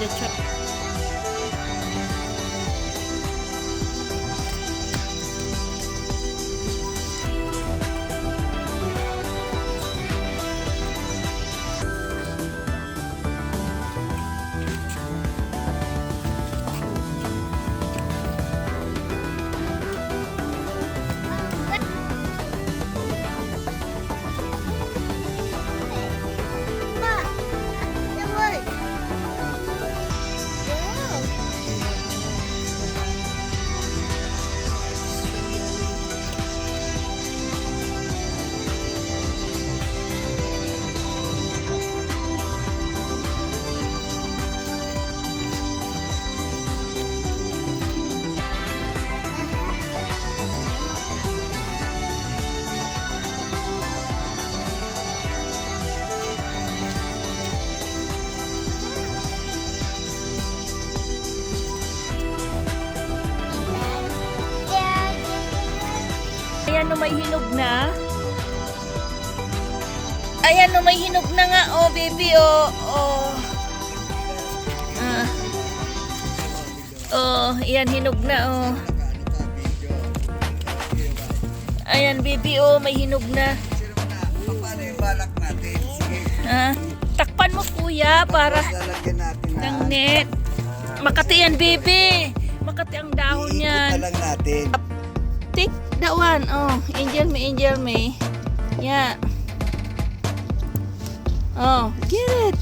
ketchup. Ayan no, may hinog na. Ayan no, may hinog na nga. Oh, baby, oh. Oh. Oh, ayan, hinog na, oh. Ayan, baby, oh, may hinog na. Paano yung balak natin? Sige. Takpan mo, kuya, para Lalagyan natin ng net. Makati yan, baby. Makati ang dahon yan. Iikot na lang natin. Take that one. Oh, angel me. Yeah. Oh, get it.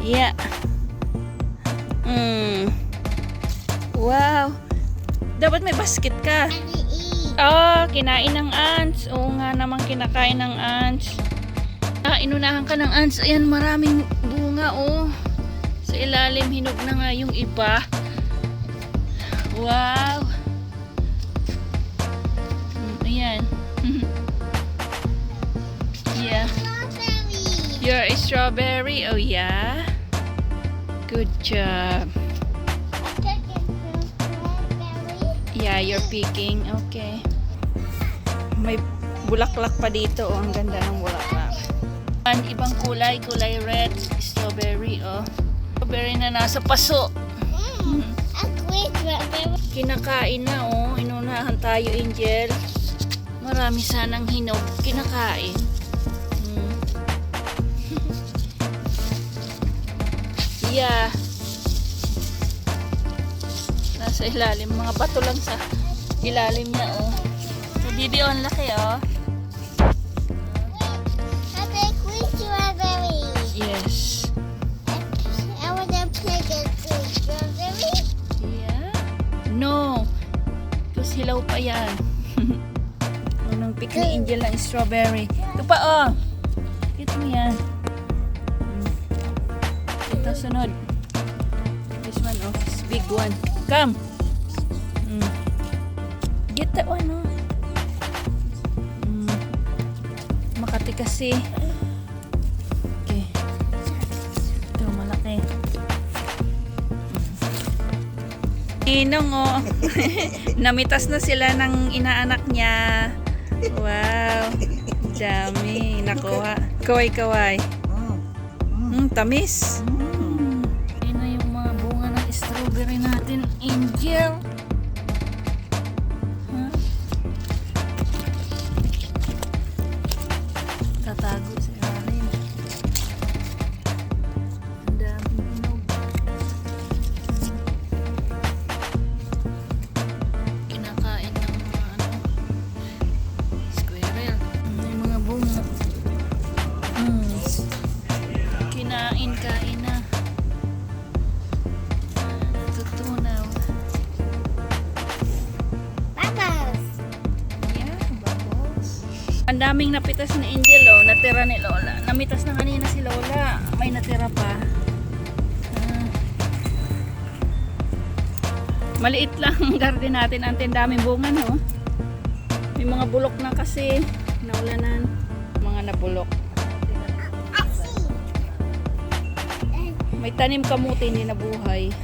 Yeah. Wow. Dapat may basket ka. Oh, kinain ng ants. Oo nga naman, kinakain ng ants. Inunahan ka ng ants. Ayan, maraming bunga, oh. Sa ilalim, hinog na nga yung iba. Wow. Ayan. Yeah. You're a strawberry. Oh, yeah. Good job. Yeah, you're picking. Okay. May bulaklak pa dito. Oh, ang ganda ng bulaklak. Ibang kulay. Kulay red. Strawberry. Oh. Strawberry na nasa paso. Kinakain na. Oh. Inunahan tayo, Angel. Marami sanang hinog. Kinakain. Yeah. Nasa ilalim. Mga bato lang sa ilalim niya, oh. So, bibi, oh, ang laki, oh. Yes. I want to pick a strawberry. Yeah. No. Because hilaw pa yan. Unang pick ni Angel ng strawberry. Ito pa, oh. Ito mo yan. Ito, sunod. This one, oh. This big one. Come. Get that one, oh. Makati kasi. Okay. Ito, malaki. Ninong, oh. Namitas na sila ng inaanak niya. Wow. Dami. Nakuha. Kaway-kaway. Tamis. Ayan na yung mga bunga ng strawberry natin, Angel. Tatago sa ilalim. Ang daming hinog. Kinakain ng mga squirrel. Yung mga bunga. Kain na. Natutunaw. Bubbles. Yeah, bubbles. Ang daming napitas ni Angel, oh. Natira ni Lola. Namitas na kanina si Lola. May natira pa. Maliit lang ang garden natin. Ang daming bunga, no? May mga bulok na kasi. Naulanan. Mga nabulok. May tanim kamuti, hindi nabuhay.